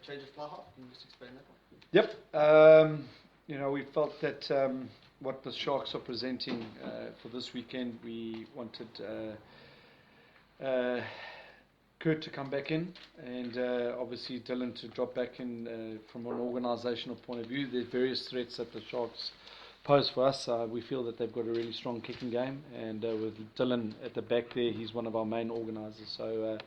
change of fly half. Can you just explain that one? Yep. We felt that what the Sharks are presenting for this weekend, we wanted Kurt to come back in, and obviously Dylan to drop back in from an organisational point of view. There's various threats that the Sharks pose for us. We feel that they've got a really strong kicking game, and with Dylan at the back there, he's one of our main organisers. So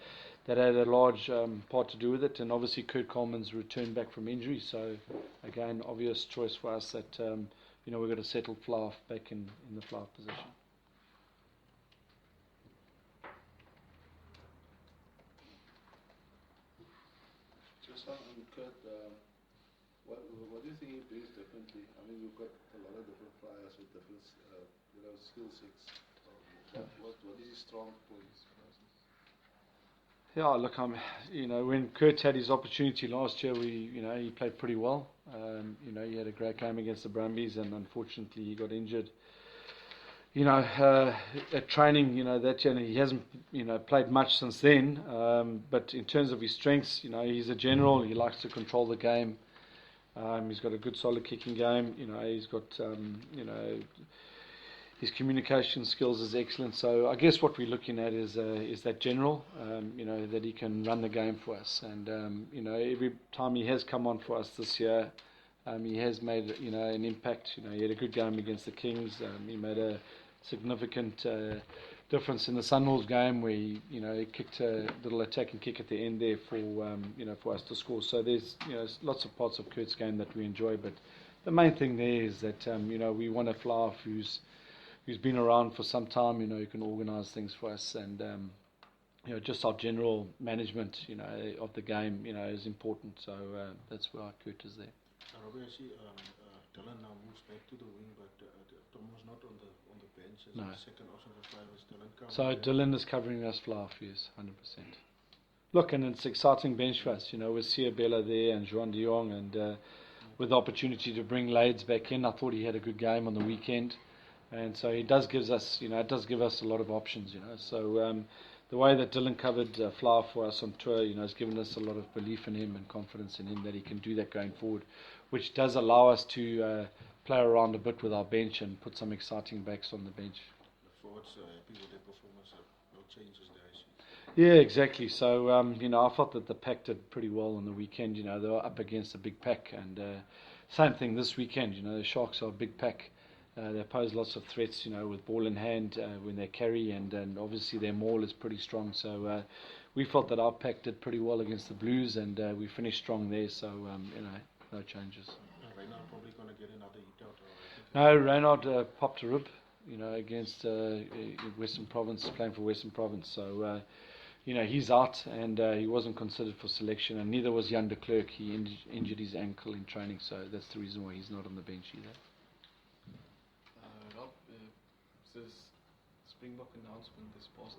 that had a large part to do with it, and obviously Kurt Coleman's returned back from injury. So again, obvious choice for us that we've got to settle fly back in the fly position. Just on Kurt, what do you think he brings differently? I mean, you've got a lot of different flyers with different skill sets. What is his strong points? Yeah, look, when Kurt had his opportunity last year, he played pretty well. He had a great game against the Brumbies, and unfortunately he got injured. At training, that year he hasn't, played much since then. But in terms of his strengths, he's a general. He likes to control the game. He's got a good, solid kicking game. He's got, his communication skills is excellent. So I guess what we're looking at is that general, that he can run the game for us. And every time he has come on for us this year, he has made an impact. He had a good game against the Kings. He made a significant difference in the Sunwolves game where he kicked a little attacking kick at the end there for us to score. So there's lots of parts of Kurt's game that we enjoy, but the main thing there is that we want a fly off who's been around for some time, who can organise things for us, and just our general management of the game is important. So that's why Kurt is there. Robbie, I see Dylan now moves back to the wing, but Tom was not on the bench as No. the second option for fly. Was Dylan So Dylan is covering us fly off, yes, 100%. Look, and it's exciting bench for us, with Siya there and Juan de Jong, and with the opportunity to bring Lades back in. I thought he had a good game on the weekend, and so it does give us a lot of options, So the way that Dylan covered fly for us on tour, has given us a lot of belief in him and confidence in him that he can do that going forward, which does allow us to play around a bit with our bench and put some exciting backs on the bench. The forwards are happy with their performance, no changes there. Yeah, exactly. So, I thought that the pack did pretty well on the weekend. They were up against a big pack, and same thing this weekend. The Sharks are a big pack. They pose lots of threats, with ball in hand when they carry, and obviously their maul is pretty strong. So we felt that our pack did pretty well against the Blues, and we finished strong there. So no changes. Reynard probably going to get another hit out. No, Reynard popped a rib, against Western Province, playing for Western Province. So he's out, and he wasn't considered for selection, and neither was Jan de Klerk. He injured his ankle in training, so that's the reason why he's not on the bench either. Rob, this Springbok announcement this past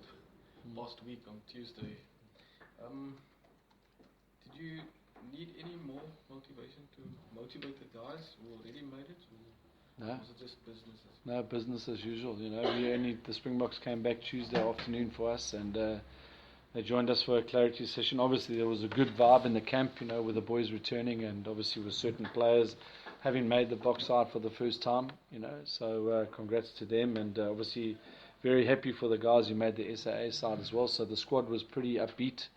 week on Tuesday, did you need any more motivation to motivate the guys who already made it, or No. was it just business? No, business as usual. The Springboks came back Tuesday afternoon for us, and they joined us for a clarity session. Obviously, there was a good vibe in the camp, with the boys returning, and obviously with certain players having made the box side for the first time, So congrats to them, and obviously very happy for the guys who made the SAA side as well. So the squad was pretty upbeat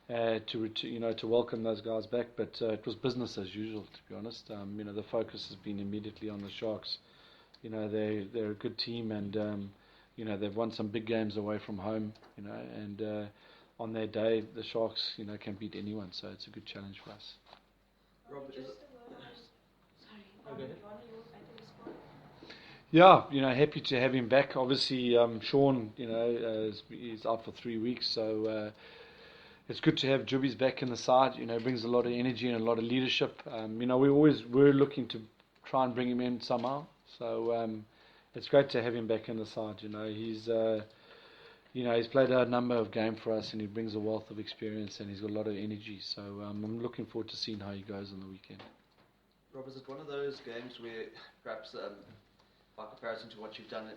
to welcome those guys back, but it was business as usual, to be honest. The focus has been immediately on the Sharks. They're a good team, and they've won some big games away from home, and on their day the Sharks can beat anyone, so it's a good challenge for us. Rob, Yeah, happy to have him back. Obviously, Sean, he's out for 3 weeks, so it's good to have Jubbies back in the side. Brings a lot of energy and a lot of leadership. We're looking to try and bring him in somehow. So it's great to have him back in the side. He's played a number of games for us, and he brings a wealth of experience, and he's got a lot of energy. So I'm looking forward to seeing how he goes on the weekend. Rob, is it one of those games where perhaps, by comparison to what you've done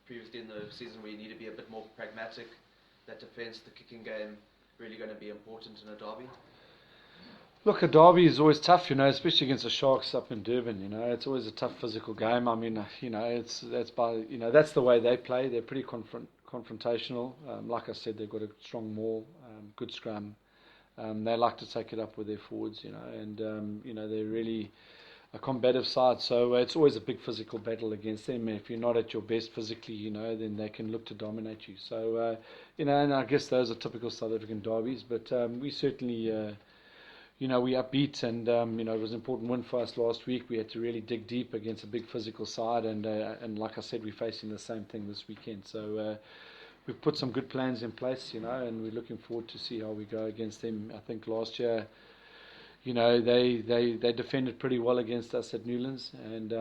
previously in the season, where you need to be a bit more pragmatic, that defence, the kicking game, really going to be important in a derby? Look, a derby is always tough, especially against the Sharks up in Durban. It's always a tough physical game. I mean, that's the way they play. They're pretty confrontational. Like I said, they've got a strong maul, good scrum. They like to take it up with their forwards, and they're really a combative side. So it's always a big physical battle against them. If you're not at your best physically, then they can look to dominate you. So, and I guess those are typical South African derbies. But we certainly, we upbeat, and it was an important win for us last week. We had to really dig deep against a big physical side, and like I said, we're facing the same thing this weekend. So we've put some good plans in place, and we're looking forward to see how we go against them. I think last year, they defended pretty well against us at Newlands, and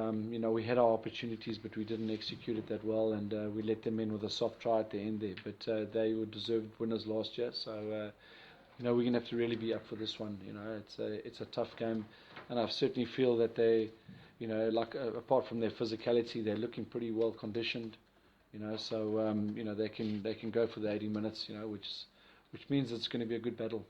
we had our opportunities, but we didn't execute it that well, and we let them in with a soft try at the end there. But they were deserved winners last year, so we're going to have to really be up for this one. It's a tough game, and I certainly feel that they, apart from their physicality, they're looking pretty well conditioned. So they can go for the 80 minutes, which means it's going to be a good battle.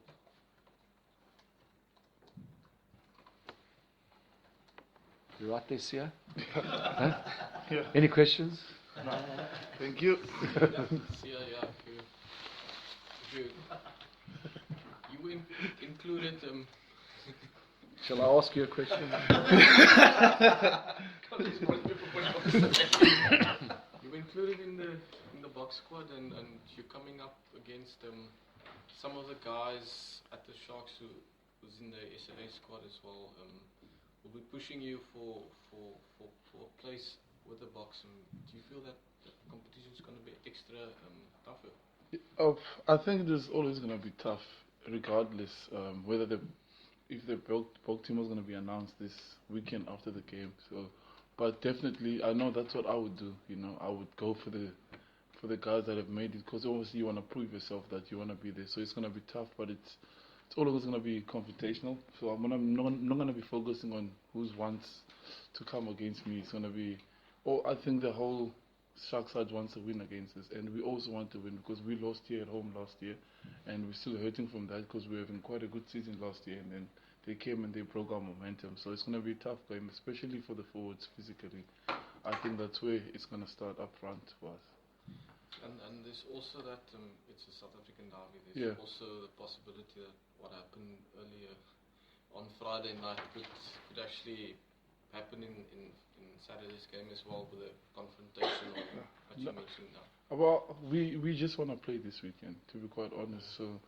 You right there, Siya? Huh? Yeah. Any questions? No. Thank you. Siya, you included Shall I ask you a question? you included in the box squad, and you're coming up against some of the guys at the Sharks who's in the SA squad as well. Will be pushing you for a place with the box. Do you feel that the competition is going to be extra tougher? I think it is always going to be tough, regardless whether if the bulk team was going to be announced this weekend after the game. So, but definitely, I know that's what I would do. I would go for the guys that have made it, because obviously you want to prove yourself that you want to be there. So it's going to be tough, but it's always going to be confrontational. So I'm not going to be focusing on who wants to come against me. It's going to be, I think the whole Shark side wants to win against us, and we also want to win, because we lost here at home last year, and we're still hurting from that, because we were having quite a good season last year, and then they came and they broke our momentum. So it's going to be a tough game, especially for the forwards physically. I think that's where it's going to start up front for us. And there's also that it's a South African derby. There's Yeah. also the possibility that what happened earlier on Friday night could actually happen in Saturday's game as well, with a confrontation of what you mentioned now. Well, we just want to play this weekend, to be quite honest. So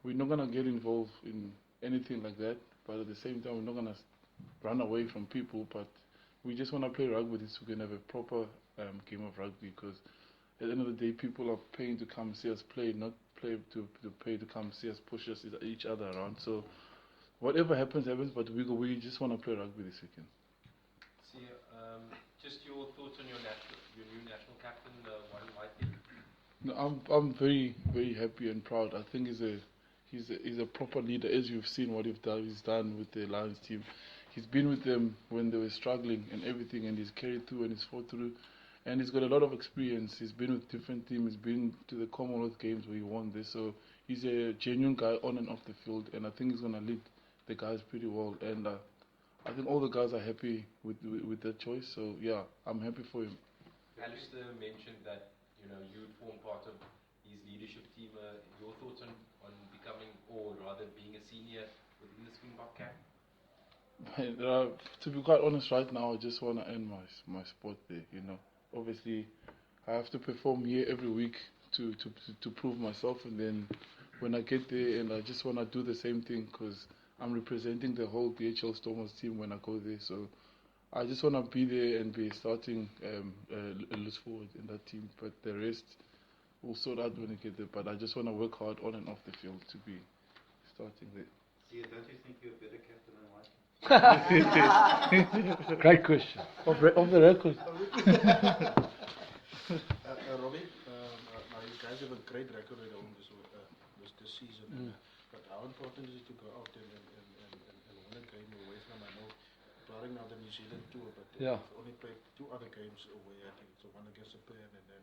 we're not going to get involved in anything like that, but at the same time, we're not going to run away from people, but we just want to play rugby this weekend, have a proper game of rugby, because at the end of the day, people are paying to come see us play, not pay to come see us push each other around. So whatever happens, but we just want to play rugby this weekend. See, just your thoughts on your new national captain, Warren White. No, I'm very, very happy and proud. I think he's a proper leader, as you've seen what he's done with the Lions team. He's been with them when they were struggling and everything, and he's carried through and he's fought through. And he's got a lot of experience. He's been with different teams. He's been to the Commonwealth Games where he won this. So he's a genuine guy on and off the field. And I think he's going to lead the guys pretty well. And I think all the guys are happy with that choice. So, yeah, I'm happy for him. Alistair mentioned that, you would form part of his leadership team. Your thoughts on becoming, or rather being a senior within the Springbok camp? To be quite honest, right now, I just want to earn my spot there, Obviously, I have to perform here every week to prove myself, and then when I get there, and I just want to do the same thing, because I'm representing the whole DHL Stormers team when I go there. So I just want to be there and be starting a loose forward in that team. But the rest, we'll sort out when I get there. But I just want to work hard on and off the field to be starting there. See, don't you think you're a better captain than White? Great question. Off the record. Robbie, you guys have a great record at home this season. But how important is it to go out and win a game away from? I know, barring now the New Zealand tour, but Yeah. you've only played 2 other games away. I think so, one against Japan and then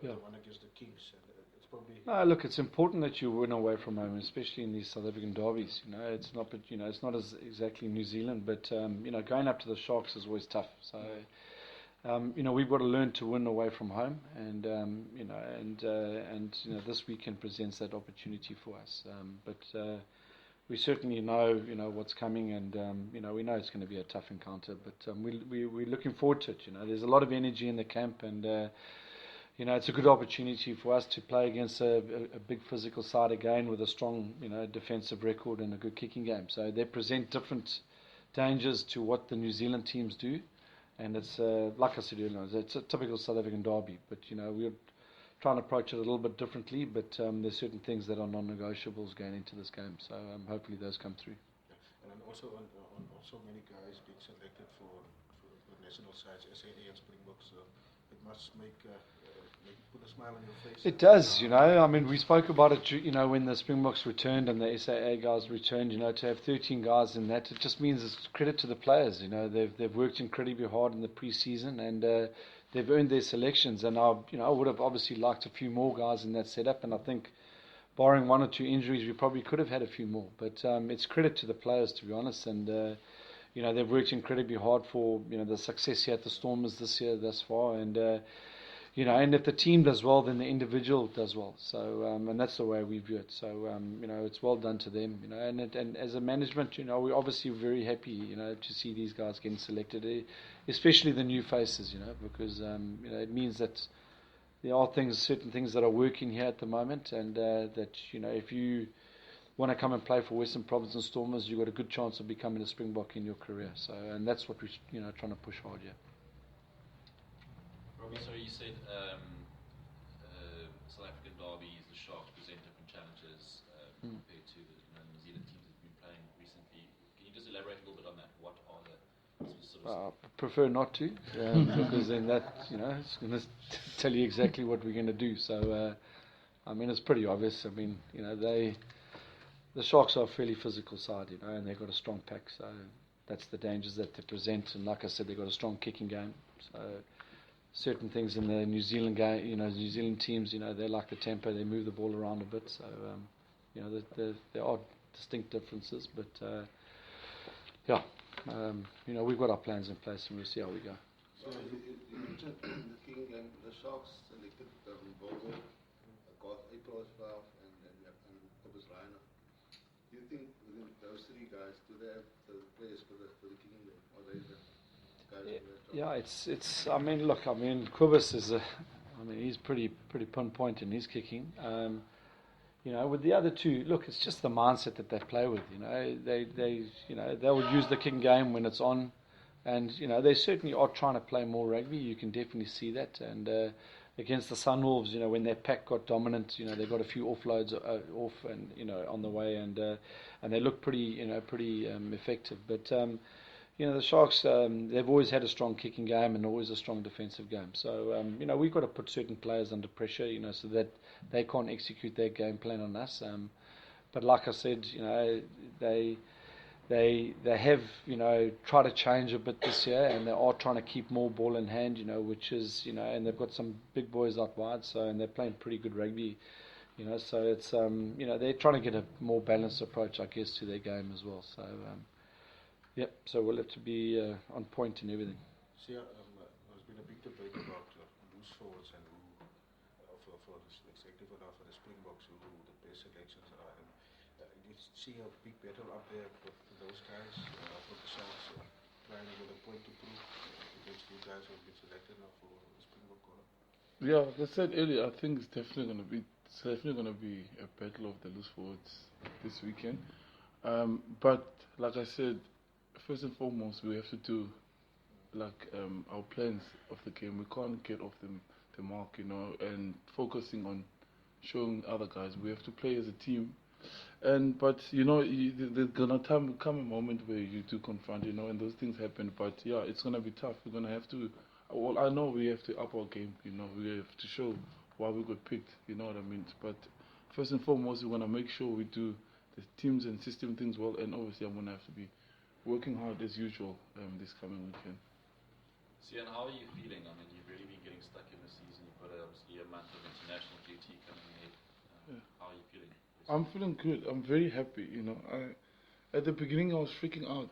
the one against the Kings, and it's probably. No, look, it's important that you win away from home, especially in these South African derbies. It's not, but it's not as exactly New Zealand, but going up to the Sharks is always tough. So, we've got to learn to win away from home, and this weekend presents that opportunity for us. But we certainly know, what's coming, and we know it's going to be a tough encounter. But we're looking forward to it. There's a lot of energy in the camp, and it's a good opportunity for us to play against a big physical side again with a strong, defensive record and a good kicking game. So they present different dangers to what the New Zealand teams do, and it's like I said earlier, it's a typical South African derby. But we're trying to approach it a little bit differently. But there's certain things that are non-negotiables going into this game. So hopefully those come through. And then also on also many guys being selected for national sides, SAA and Springboks. So it must make put a smile on your face. It does, we spoke about it, when the Springboks returned and the SAA guys returned, to have 13 guys in that, it just means it's credit to the players. They've worked incredibly hard in the pre-season, and they've earned their selections. And I would have obviously liked a few more guys in that setup, and I think barring one or two injuries, we probably could have had a few more. But it's credit to the players, to be honest, and they've worked incredibly hard for the success here at the Stormers this year thus far, and and if the team does well, then the individual does well. So, and that's the way we view it. So, it's well done to them. And as a management, we're obviously very happy, to see these guys getting selected, especially the new faces, because it means that there are certain things that are working here at the moment, and that if you want to come and play for Western Province and Stormers, you've got a good chance of becoming a Springbok in your career. So, and that's what we're trying to push hard here. Robbie, sorry, you said South African derbies, the Sharks present different challenges compared to the New Zealand teams that have been playing recently. Can you just elaborate a little bit on that? What are the sort of... I prefer not to, because then that, it's going to tell you exactly what we're going to do. So, it's pretty obvious. The Sharks are a fairly physical side, and they've got a strong pack. So that's the dangers that they present. And like I said, they've got a strong kicking game. So certain things in the New Zealand game, New Zealand teams, they like the tempo, they move the ball around a bit. So, there are distinct differences, but we've got our plans in place, and we'll see how we go. So you mentioned the kicking game, the Sharks selected Bogo, Garth April as well, and Kobus Reiner. Do you think within those three guys, do they have the players for the kicking game? Are they the guys for that job? Yeah, it's. Kobus is he's pretty pinpoint in his kicking. With the other two, look, it's just the mindset that they play with. They will use the kicking game when it's on, and they certainly are trying to play more rugby. You can definitely see that. And against the Sunwolves, when their pack got dominant, they got a few offloads off and on the way, and they look pretty effective. But the Sharks, they've always had a strong kicking game and always a strong defensive game. So, we've got to put certain players under pressure, so that they can't execute their game plan on us. But like I said, they have, tried to change a bit this year, and they are trying to keep more ball in hand, which is, and they've got some big boys out wide, so, and they're playing pretty good rugby, so it's, they're trying to get a more balanced approach, I guess, to their game as well. So, so we'll have to be on point in everything. Siya, there's been a big debate about loose forwards and who, for the executive or for the Springboks, who the best selections are. And you see a big battle up there for those guys, for the Sharks, trying to get a point to prove against you guys who have been selected now for the Springbok corner. Yeah, like I said earlier, I think it's definitely going to be a battle of the loose forwards this weekend. But like I said, first and foremost, we have to do our plans of the game. We can't get off the mark, and focusing on showing other guys. We have to play as a team. But there's gonna come a moment where you do confront, and those things happen. But yeah, it's gonna be tough. We're gonna have to. Well, I know we have to up our game. We have to show why we got picked. You know what I mean? But first and foremost, we wanna make sure we do the teams and system things well. And obviously, I'm gonna have to be working hard as usual this coming weekend. Siya, how are you feeling? You've really been getting stuck in the season. You've got obviously a month of international duty coming ahead. How are you feeling? I'm feeling good. I'm very happy. At the beginning, I was freaking out.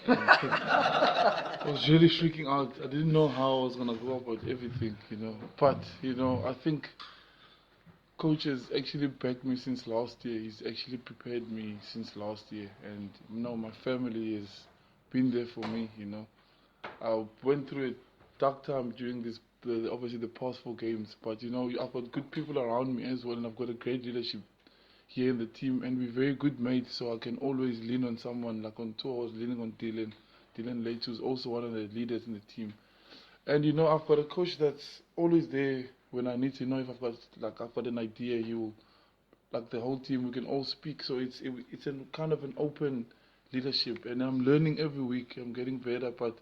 I was really freaking out. I didn't know how I was gonna go about everything. But I think coach has actually backed me since last year. He's actually prepared me since last year, and my family has been there for me. I went through a dark time during obviously the past 4 games, but I've got good people around me as well, and I've got a great leadership here in the team, and we're very good mates, so I can always lean on someone. Like on tour, I was leaning on Dylan Leitch, who's also one of the leaders in the team. And I've got a coach that's always there when I need to know if I've got an idea. The whole team, we can all speak. So it's a kind of an open leadership, and I'm learning every week. I'm getting better, but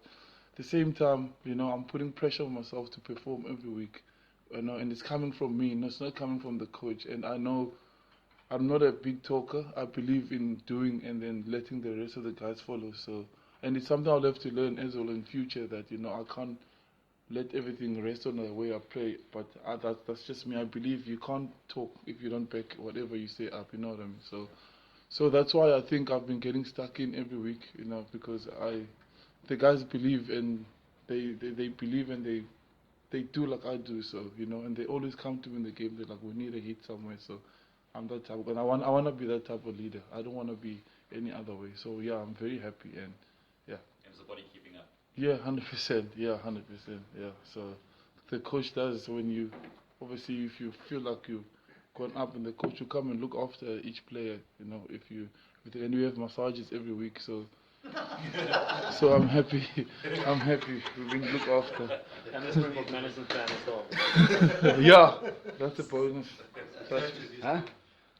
at the same time, I'm putting pressure on myself to perform every week. And it's coming from me. It's not coming from the coach. And I know I'm not a big talker. I believe in doing and then letting the rest of the guys follow. So, and it's something I'll have to learn as well in future, that I can't let everything rest on the way I play. But that's just me. I believe you can't talk if you don't back whatever you say up. You know what I mean? So that's why I think I've been getting stuck in every week. Because the guys believe, and they believe, and they do like I do. So and they always come to me in the game. They're like, we need a hit somewhere. So I'm that type, and I want to be that type of leader. I don't want to be any other way. So yeah, I'm very happy, and yeah. And is the body keeping up? Yeah, 100%. Yeah, 100%. Yeah. So the coach does, when you obviously, if you feel like you've gone up, and the coach will come and look after each player. And we have massages every week. So I'm happy. I'm happy. We've been looked after. And the Springbok management plan as well. Yeah, that's a bonus. Huh?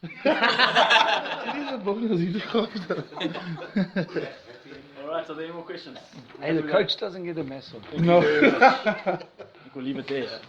It is a bonus. You look after. Alright, are there any more questions? Hey, the coach doesn't get a mess on. No. I think we'll leave it there.